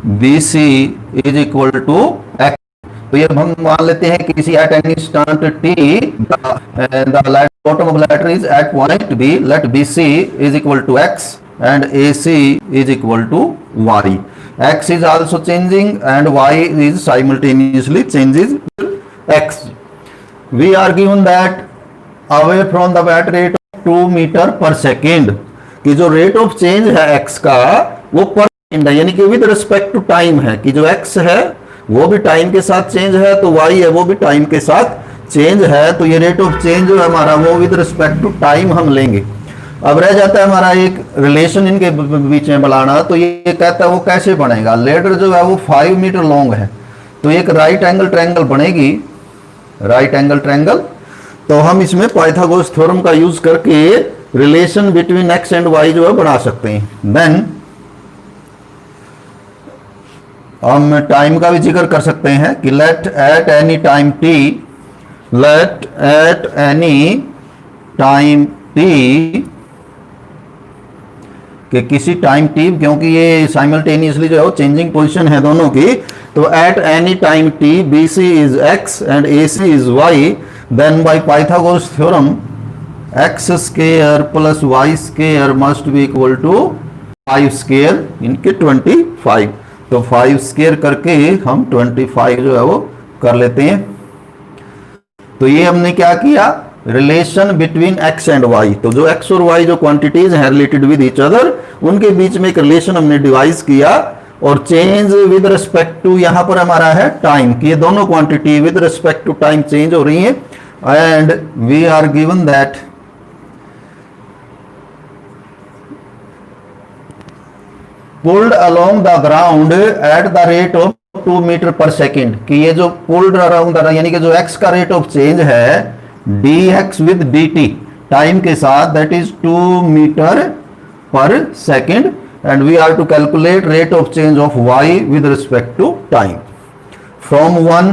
B C is equal to x. तो ये हम मान लेते हैं कि किसी at any instant T the bottom of ladder is at point B, let B C is equal to X and AC is equal to y. X is also changing and y is simultaneously changes x. We are given that away from the at rate of 2 meter per second कि जो rate of change है x का वो पर second है, यानी कि with respect to time है कि जो x है वो भी टाइम के साथ चेंज है, तो y है वो भी टाइम के साथ चेंज है। तो ये रेट ऑफ चेंज जो है हमारा वो विद रिस्पेक्ट टू टाइम हम लेंगे। अब रह जाता है हमारा एक रिलेशन इनके बीच में बनाना। तो ये कहता है वो कैसे बनेगा। लेडर जो है वो 5 मीटर लॉन्ग है, तो एक राइट एंगल ट्रायंगल बनेगी, राइट एंगल ट्रायंगल। तो हम इसमें पाइथागोरस थ्योरम का यूज करके relation between X and Y जो है बना सकते हैं। देन हम टाइम का भी जिक्र कर सकते हैं कि let at any time T, let at any time T कि किसी टाइम टी, क्योंकि ये साइमल्टेनियसली जो है वो चेंजिंग पोजीशन है दोनों की, तो at any time T B C is X and A C is Y, then by Pythagoras theorem X square plus Y square must be equal to 5 square इनके 25। तो 5 स्क्वायर करके हम 25 जो है वो कर लेते हैं। तो ये हमने क्या किया, relation between x and y। तो जो x और y जो क्वांटिटीज हैं रिलेटेड विद ईच अदर, उनके बीच में एक रिलेशन हमने डिवाइस किया। और चेंज विद रिस्पेक्ट टू यहां पर हमारा है टाइम, कि ये दोनों quantity with respect to time change हो रही हैं। And we are given that pulled along the ground at the rate of 2 metre per second, कि ये जो पुल्ड अराउंड यानी कि जो x का रेट ऑफ चेंज है dx with dt टाइम के साथ, that is 2 metre per second, and we are to calculate rate of change of y with respect to time from 1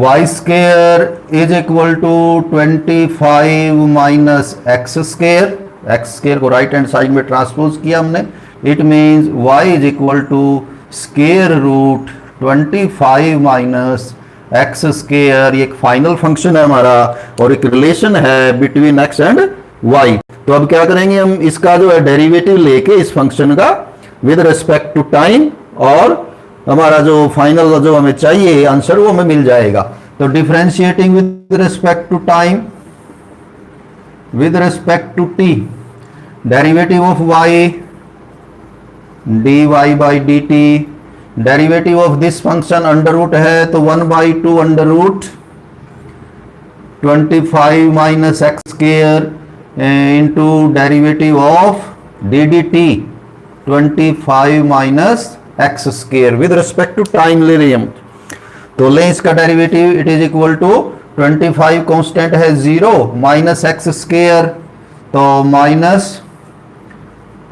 y square is equal to 25 minus x square, x square को right hand side में transpose किया हमने, it means y is equal to square root 25 minus x square. ये एक final function है हमारा और एक रिलेशन है बिटवीन एक्स एंड वाई। तो अब क्या करेंगे, हम इसका जो है डेरिवेटिव लेके इस फंक्शन का विद रिस्पेक्ट टू टाइम, और हमारा जो फाइनल जो हमें चाहिए आंसर वो हमें मिल जाएगा। तो differentiating with respect to time with respect to T, derivative of Y D Y by D T, derivative of this function under root है तो 1/2 under root 25 minus X square into derivative of D D T 25 minus X square with respect to time ले रही हम। तो लें इसका derivative, it is equal to 25 constant है 0 minus X square, तो minus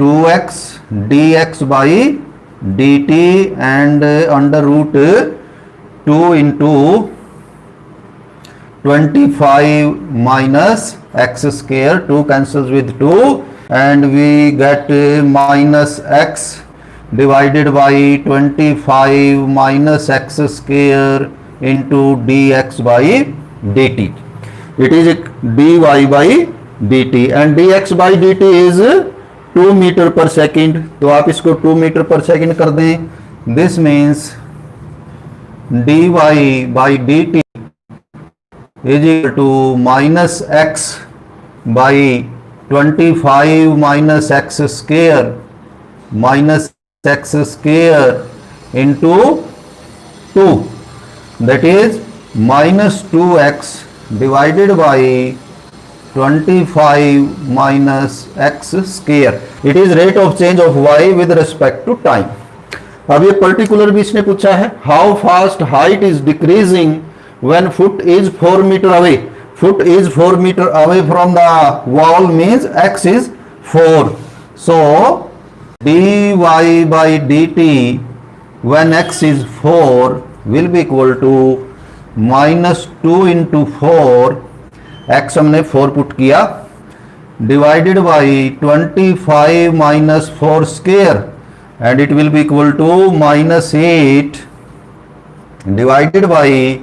2x dx by dt and under root 2 into 25 minus x square, 2 cancels with 2 and we get minus x divided by 25 minus x square into dx by dt. It is dy by dt and dx by dt is 2 metre per second. तो आप इसको 2 metre per second कर दें। This means D Y by D T is equal to minus X by 25 minus X square minus X square into 2, that is minus 2x divided by 25 minus x square. It is rate of change of y with respect to time. अब ये particular भी इसने पूछा है, how fast height is decreasing when foot is 4 meter away. Foot is 4 meter away from the wall means x is 4. So dy by dt when x is 4 will be equal to minus 2 into 4, x हमने 4 put किया divided by 25 minus 4 square, and it will be equal to minus 8 divided by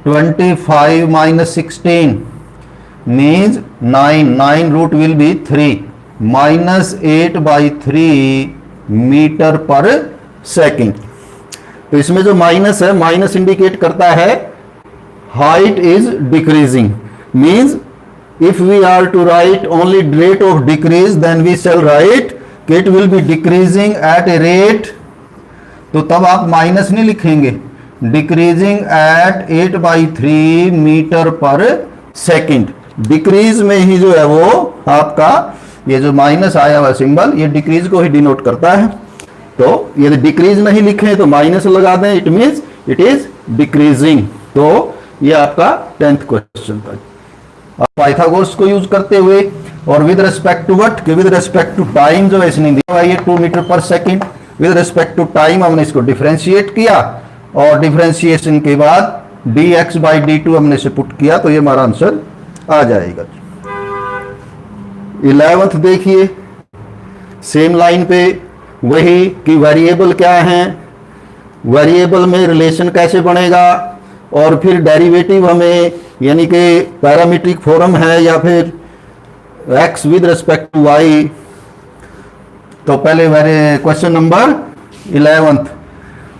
25 minus 16 means 9 root will be 3 minus 8 by 3 metre per second. तो इसमें जो minus है, minus indicate करता है height is decreasing, means if we are to write only rate of decrease then we shall write कि it will be decreasing at a rate, तो तब आप माइनस नहीं लिखेंगे, decreasing at 8/3 metre per second. Decrease में ही जो है वो आपका ये जो माइनस आया हुआ सिंबल ये डिक्रीज को ही डिनोट करता है। तो यदि डिक्रीज नहीं लिखे तो माइनस लगा दें, it means it is decreasing. तो ये आपका 10th क्वेश्चन था। पाइथागोरस को यूज करते हुए और with respect to what, with respect to time जो इसने दिया है 2 metre per second, with respect to time हमने इसको डिफरेंशिएट किया और डिफरेंशिएशन के बाद dx/dt हमने इसे पुट किया, तो ये हमारा आंसर आ जाएगा। 11th देखिए, सेम लाइन पे वही कि वेरिएबल क्या है, वेरिएबल में रिलेशन कैसे बनेगा, और फिर डेरिवेटिव हमें यानी कि पैरामीट्रिक फॉर्म है या फिर x with respect to y। तो पहले क्वेश्चन नंबर 11th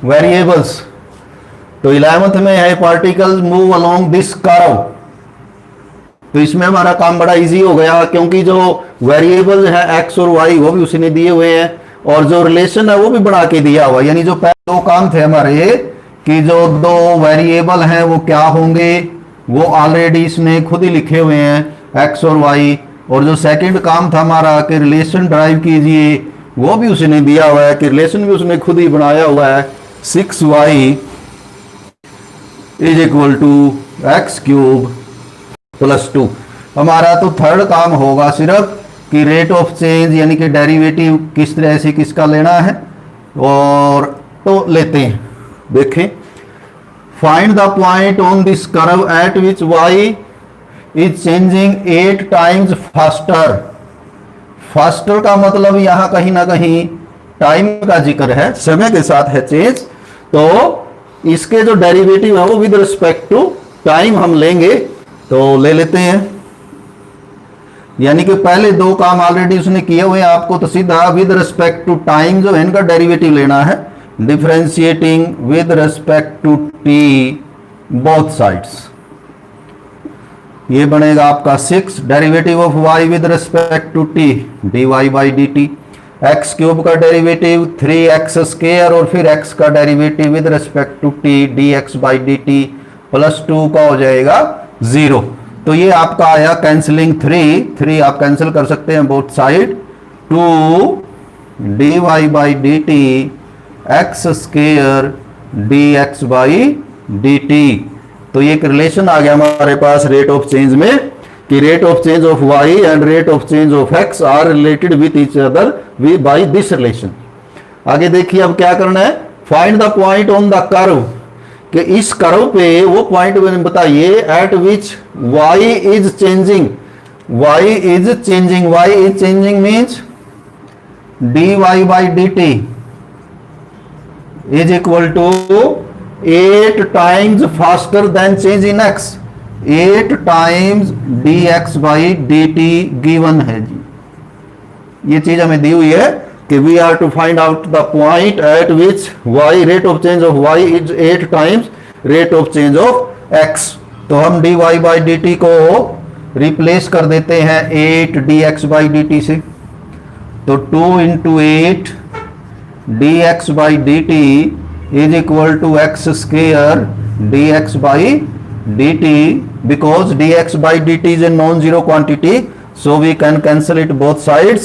वेरिएबल्स। तो 11th में है particles move along this curve. तो इसमें हमारा काम बड़ा इजी हो गया क्योंकि जो वेरिएबल है x और y वो भी उसने दिए हुए हैं और जो रिलेशन है वो भी बना के दिया हुआ। यानी जो पहले दो काम थे हमारे कि जो दो वेरिएबल हैं वो क्या होंगे वो ऑलरेडी इसने खुद ही लिखे हुए हैं x और y, और जो सेकंड काम था हमारा कि रिलेशन ड्राइव कीजिए वो भी उसने दिया हुआ है कि रिलेशन भी उसने खुद ही बनाया हुआ है 6y is equal to x³+2। हमारा तो थर्ड काम होगा सिर्फ कि रेट ऑफ चेंज यानी कि डेरिवेटिव किस तरह से किसका लेना है, और तो लेते हैं। देखें, find the point on this curve at which y is changing 8 times faster. Faster का मतलब यहां कहीं ना कहीं टाइम का जिक्र है, समय के साथ है चेंज। तो इसके जो डेरिवेटिव है वो विद रिस्पेक्ट टू टाइम हम लेंगे, तो ले लेते हैं। यानी कि पहले दो काम ऑलरेडी उसने किए हुए हैं, आपको तो सीधा विद रिस्पेक्ट टू टाइम जो है इनका डेरिवेटिव लेना है, differentiating with respect to T both sides. ये बनेगा आपका 6 derivative of y with respect to t dy/dt, x³ का डेरिवेटिव 3x² और फिर x का derivative with respect to t dx/dt +2 का हो जाएगा 0। तो ये आपका आया कैंसिलिंग 3 आप कैंसिल कर सकते हैं both side, 2 dy/dt x² dx/dt। तो ये एक रिलेशन आ गया हमारे पास रेट ऑफ चेंज में कि rate of change of y and rate of change of x are related with each other by this relation. आगे देखिए अब क्या करना है, find the point on the curve, कि इस कर्व पे वो पॉइंट बताइए at which y is changing. y is changing means dy/dt is equal to 8 times faster than change in x, 8 times dx/dt given है जी। ये चीज हमें दी हुई है कि we are to find out the point at which y rate of change of y is 8 times rate of change of x। तो हम dy/dt को रिप्लेस कर देते हैं 8 dx/dt से, तो 2 into 8 dx/dt is equal to x² dx/dt, because dx/dt is a non-zero quantity, so we can cancel it both sides।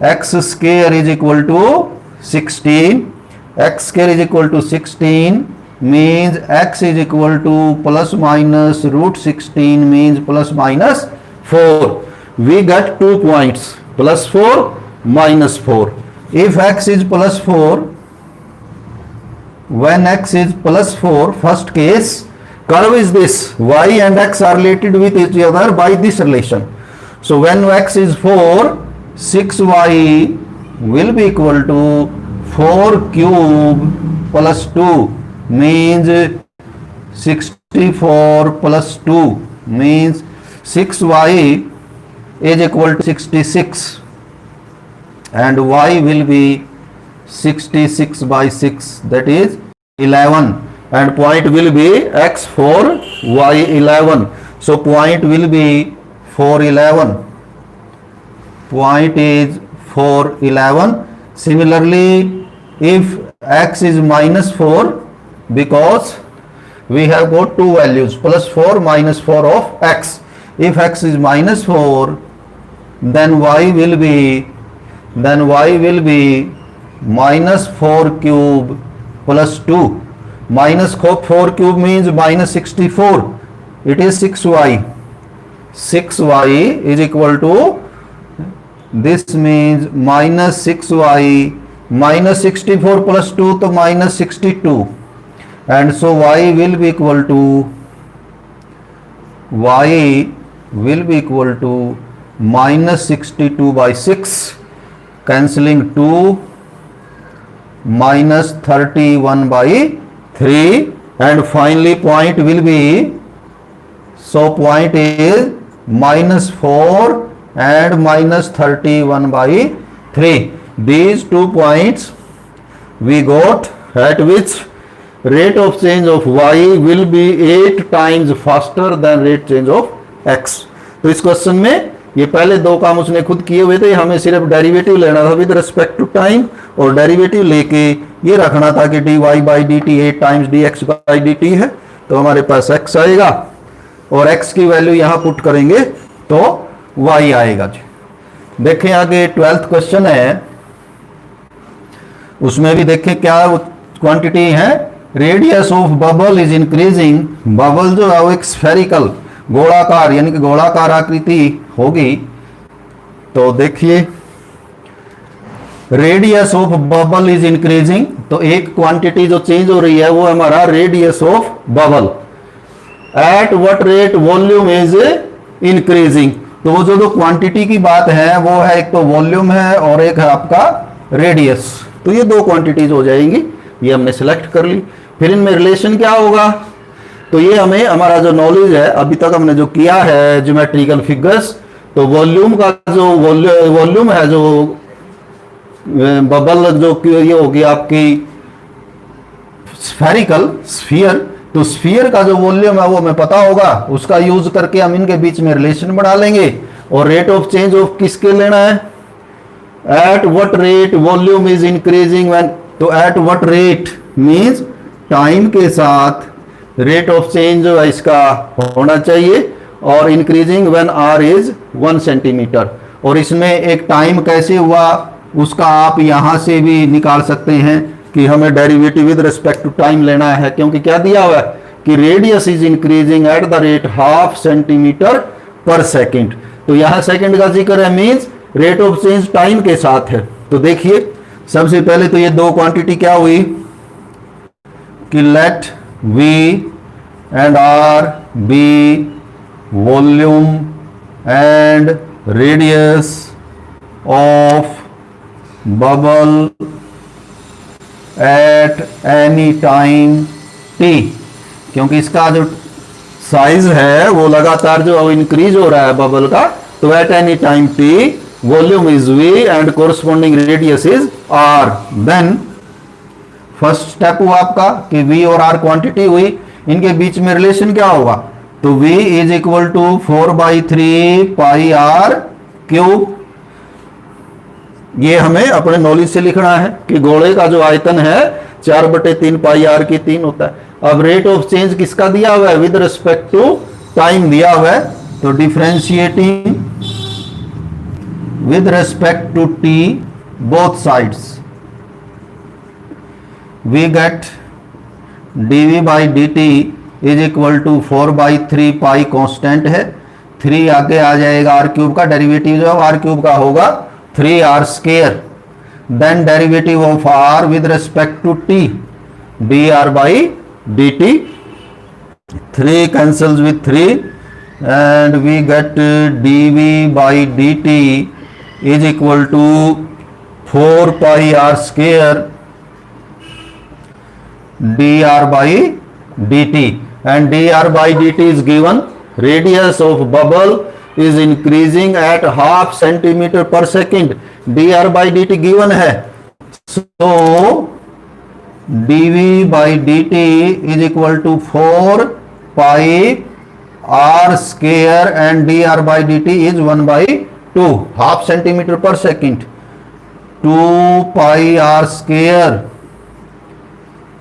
x² is equal to 16, x² is equal to 16 means x is equal to plus minus root 16 means plus minus 4। We get 2 points, +4 -4। If x is +4, when x is +4, first case, curve is this, y and x are related with each other by this relation। So when x is 4, 6y will be equal to 4 cube plus 2 means 64 plus 2 means 6y is equal to 66 and y will be 66 by 6, that is 11, and point will be x 4 y 11. So point will be 411. Point is 411. Similarly, if x is minus 4, because we have got two values plus 4 minus 4 of x. If x is minus 4, then y will be minus 4 cube plus 2. Minus 4 cube means minus 64. It is 6y. 6y is equal to, this means minus 6y minus 64 plus 2 to minus 62, and so y will be equal to minus 62 by 6, cancelling 2, minus 31 by 3, and finally point will be, so point is minus 4 and minus 31 by 3. These 2 points we got, at which rate of change of y will be 8 times faster than rate change of x. तो इस question में ये पहले 2 काम उसने खुद किए हुए थे, हमें सिर्फ डेरिवेटिव लेना था विद रिस्पेक्ट टू टाइम, और डेरिवेटिव लेके ये रखना था कि dy by D T 8 times dx by D T है, तो हमारे पास x आएगा और x की वैल्यू यहां पुट करेंगे तो y आएगा जी। देखें आगे 12th क्वेश्चन है, उसमें भी देखें क्या क्वांटिटी है, radius of bubble is increasing. Bubble जो है वो एक स्फेरिकल गोलाकार यानी कि गोलाकार आकृति होगी, तो देखिए radius of bubble is increasing, तो एक क्वांटिटी जो चेंज हो रही है वो हमारा radius of bubble. Eight what rate volume is increasing, तो वो जो क्वांटिटी की बात है वो है, एक तो वॉल्यूम है और एक है आपका रेडियस, तो ये 2 क्वांटिटीज हो जाएंगी, ये हमने सिलेक्ट कर ली। फिर इनमें रिलेशन क्या होगा, तो ये हमें हमारा जो नॉलेज है अभी तक हमने जो किया है ज्योमेट्रिकल फिगर्स, तो वॉल्यूम का जो वॉल्यूम है, जो बबल जो ये होगी आपकी स्फेरिकल स्फीयर, तो स्फीयर का जो वॉल्यूम है वो हमें पता होगा, उसका यूज करके हम इनके बीच में रिलेशन बना लेंगे। और रेट ऑफ चेंज ऑफ किसके लेना है, at what rate volume is increasing when, तो at what rate means time के साथ रेट ऑफ चेंज जो है इसका होना चाहिए, और increasing when r is 1 centimetre. और इसमें एक टाइम कैसे हुआ उसका आप यहां से भी निकाल सकते हैं कि हमें derivative with respect to time लेना है, क्योंकि क्या दिया हुआ है कि radius is increasing at the rate ½ centimetre per second, तो यहां सेकेंड का जिक्र है, means rate of change time के साथ है। तो देखिए सबसे पहले तो ये 2 क्वांटिटी क्या हुई कि late V and R be volume and radius of bubble at any time t, क्योंकि इसका जो साइज है वो लगातार जो इंक्रीज हो रहा है बबल का, तो at any time t volume is v and corresponding radius is r। Then first step हुआ आपका कि v और r क्वांटिटी हुई, इनके बीच में रिलेशन क्या होगा, तो v is equal to 4/3 pi r cube. ये हमें अपने नॉलेज से लिखना है कि गोले का जो आयतन है 4/3 पाई r की 3 होता है। अब रेट ऑफ चेंज किसका दिया हुआ है, विद रिस्पेक्ट टू टाइम दिया हुआ है, तो differentiating with respect to t both sides we get dv by dt is equal to 4/3 pi constant है, 3 आगे आ जाएगा, r क्यूब का डेरिवेटिव जो r क्यूब का होगा 3r square, then derivative of r with respect to t dr by dt, 3 cancels with 3, and we get dv by dt is equal to 4 pi r square dr by dt, and dr by dt is given. Radius of bubble is increasing at half centimeter per second. dr by dt given है, so dv by dt is equal to 4 pi r square and dr by dt is 1 by 2, half centimeter per second. 2 pi r square,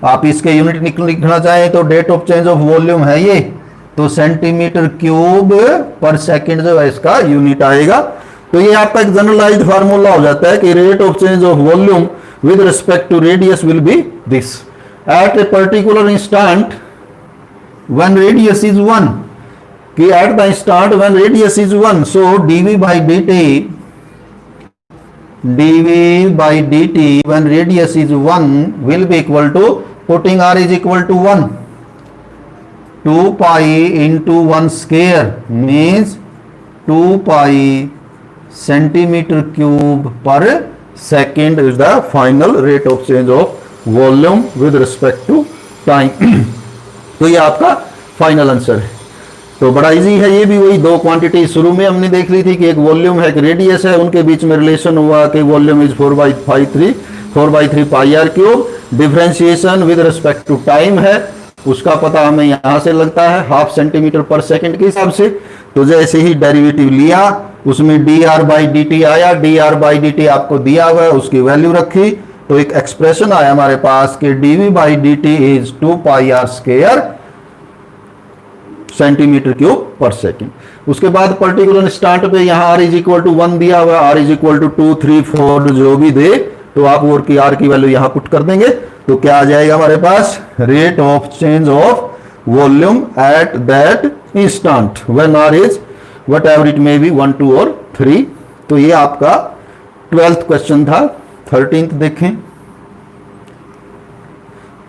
आप इसके unit लिखना चाहें तो rate of change of volume है ये, तो centimetre cube per second जो है इसका यूनिट आएगा। तो ये आपका एक जनरलाइज्ड फार्मूला हो जाता है कि rate of change of volume with respect to radius will be this. At a particular instant when radius is 1, कि at the instant when radius is 1, so dv by dt when radius is 1 will be equal to, putting r is equal to 1, 2 pi into 1 square means 2 pi centimeter cube per second is the final rate of change of volume with respect to time. तो ये आपका final answer है। तो बड़ा easy है ये भी, वही दो क्वांटिटी शुरू में हमने देख ली थी कि एक वॉल्यूम है, एक रेडियस है, उनके बीच में रिलेशन हुआ कि volume is 4/3 pi r cube. Differentiation with respect to time है, उसका पता हमें यहां से लगता है हाफ सेंटीमीटर पर सेकंड के हिसाब से। तो जैसे ही डेरिवेटिव लिया उसमें dr बाई dt आया, dr बाई dt आपको दिया हुआ है, उसकी वैल्यू रखी तो एक एक्सप्रेशन आया हमारे पास कि dv by dt is 2 pi r square centimetre cube per second. उसके बाद पर्टिकुलर स्टार्ट पे यहाँ r इज इक्वल टू 1 दिया हुआ है, r इज इक्वल टू 2, 3, 4 जो भी दे तो आप और की r की वैल्यू यहाँ पुट कर देंगे तो क्या आ जाएगा हमारे पास, rate of change of volume at that instant when r is whatever it may be 1, 2 और 3। तो ये आपका 12th क्वेश्चन था। 13th देखें,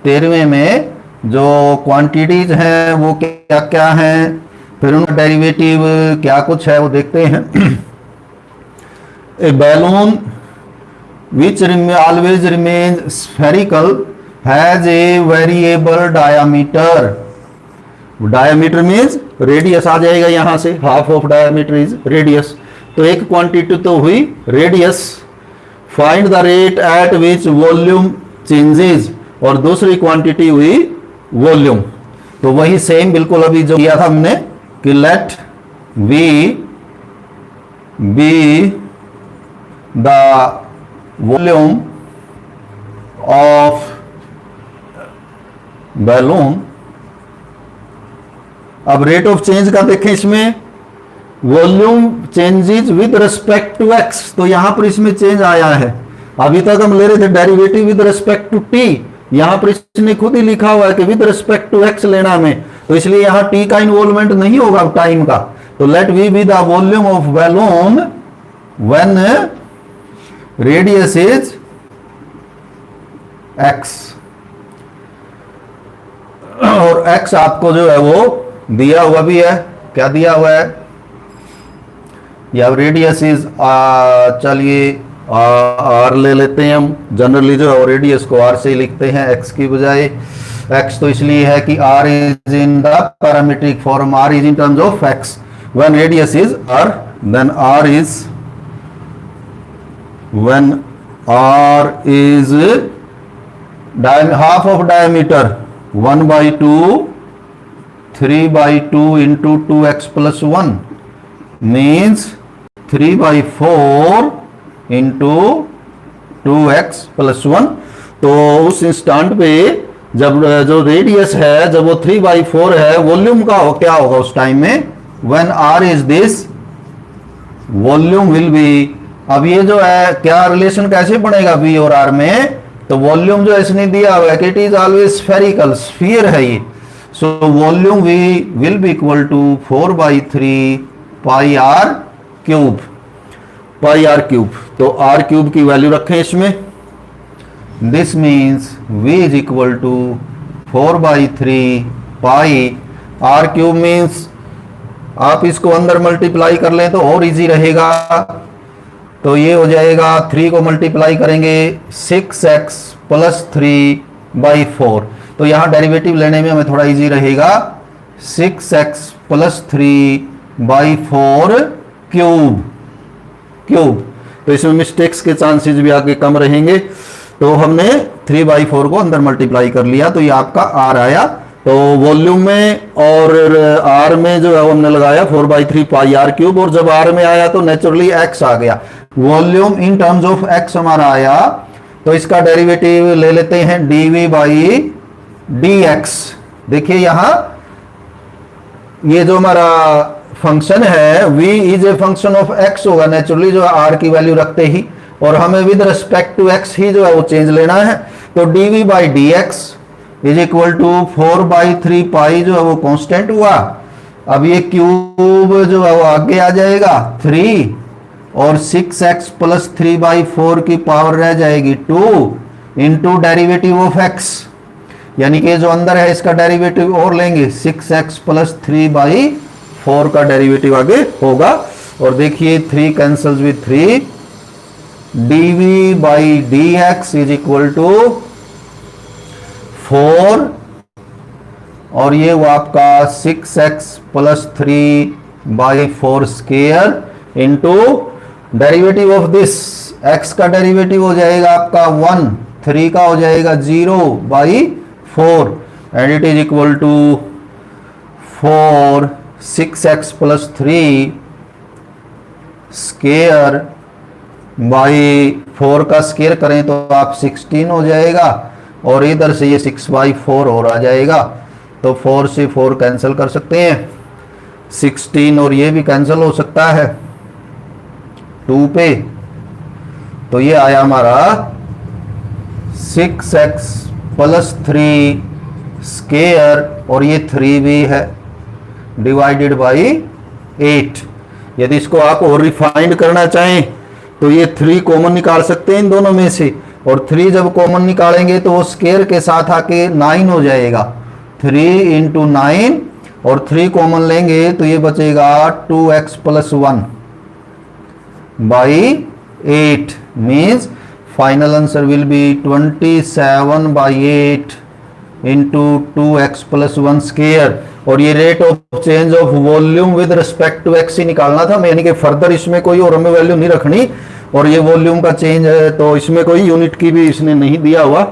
13वें में जो क्वांटिटीज हैं वो क्या क्या हैं, फिर उनका डेरिवेटिव क्या कुछ है वो देखते हैं। A balloon which always remains spherical has a variable diameter. Diameter means radius आ जाएगा यहां से, half of diameter is radius. तो एक क्वांटिटी तो हुई radius, find the rate at which volume changes, और दूसरी क्वांटिटी हुई वॉल्यूम। तो वही सेम बिल्कुल अभी जो किया था हमने कि let we be the volume of balloon. अब रेट ऑफ चेंज का देखें, इसमें volume changes with respect to x, तो यहां पर इसमें चेंज आया है। अभी तक हम ले रहे थे derivative with respect to t, यहां पर इसने खुद ही लिखा हुआ है कि विद रिस्पेक्ट टू एक्स लेना हमें, तो इसलिए यहां टी का इन्वॉल्वमेंट नहीं होगा टाइम का। तो let we be the volume of balloon when radius is x, और एक्स आपको जो है वो दिया हुआ भी है। क्या दिया हुआ है, या रेडियस इज, चलिए आर ले लेते हैं हम, जनरली जो है रेडियस को आर से ही लिखते हैं एक्स की बजाय। एक्स तो इसलिए है कि r is in the parametric form, r is in terms of x, when radius is r then r is, when r is half of diameter 1/2 3/2 into 2x plus 1 means 3/4 into 2x plus 1। तो उस instant पे जब जो radius है जब वो 3/4 है, volume का क्या होगा उस टाइम में, when r is this volume will be. अब ये जो है क्या रिलेशन कैसे बनेगा v और r में, तो वॉल्यूम जो इसने दिया हुआ है कि it is always spherical, sphere है ये। So volume v will be equal to 4/3 pi r cube, pi r cube. तो आर क्यूब की वैल्यू रखें इसमें, this means v is equal to 4/3 pi r cube means आप इसको अंदर multiply कर लें तो और इजी रहेगा। तो ये हो जाएगा 3 को मल्टीप्लाई करेंगे 6x प्लस 3/4। तो यहाँ डेरिवेटिव लेने में हमें थोड़ा इजी रहेगा। 6x plus 3/4 cube. तो इसमें मिस्टेक्स के चांसेस भी आगे कम रहेंगे। तो हमने 3/4 को अंदर मल्टीप्लाई कर लिया, तो ये आपका r आया। तो वॉल्यूम में और r में जो है वो हमने लगाया 4/3 पाई r क्यूब, और जब r में आया तो नेचुरली x आ गया। Volume in terms of x हमारा आया, तो इसका डेरिवेटिव ले लेते हैं dv/dx। देखिए यहां ये जो हमारा फंक्शन है v is a function of x होगा नेचुरली, जो r की वैल्यू रखते ही, और हमें विद रिस्पेक्ट टू x ही जो है वो चेंज लेना है। तो dv/dx इज इक्वल टू 4/3 पाई जो है वो कांस्टेंट हुआ। अब ये क्यूब जो है वो आगे आ जाएगा 3, और 6x प्लस 3/4 की पावर रह जाएगी 2 इंटू डेरिवेटिव ऑफ x, यानी कि जो अंदर है इसका डेरिवेटिव और लेंगे 6x प्लस 3/4 का डेरिवेटिव आगे होगा। और देखिए 3 cancels with 3, dv/dx is equal to 4, और ये वो आपका 6x plus 3/4 square into derivative of this x का डेरिवेटिव हो जाएगा आपका 1, 3 का हो जाएगा 0/4, and it is equal to 4 6x plus 3 square by 4 का स्क्वायर करें तो आप 16 हो जाएगा, और इधर से ये 6/4 और आ जाएगा। तो 4 से 4 कैंसिल कर सकते हैं, 16 और ये भी कैंसिल हो सकता है 2 पे। तो ये आया हमारा 6x प्लस 3 स्क्वायर, और ये 3 भी है, डिवाइडेड बाई 8। यदि इसको आप और रिफाइंड करना चाहें तो ये 3 कॉमन निकाल सकते हैं इन दोनों में से, और 3 जब कॉमन निकालेंगे तो वो स्क्वायर के साथ आके 9 हो जाएगा। 3 इंटू 9, और 3 कॉमन लेंगे तो ये बचेगा 2x plus 1 by 8, means final answer will be 27/8 into 2x plus 1 square. और ये rate of change of volume with respect to x ही निकालना था, यानी कि फर्दर इसमें कोई और हमें वैल्यू नहीं रखनी। और ये वॉल्यूम का चेंज है तो इसमें कोई यूनिट की भी इसने नहीं दिया हुआ।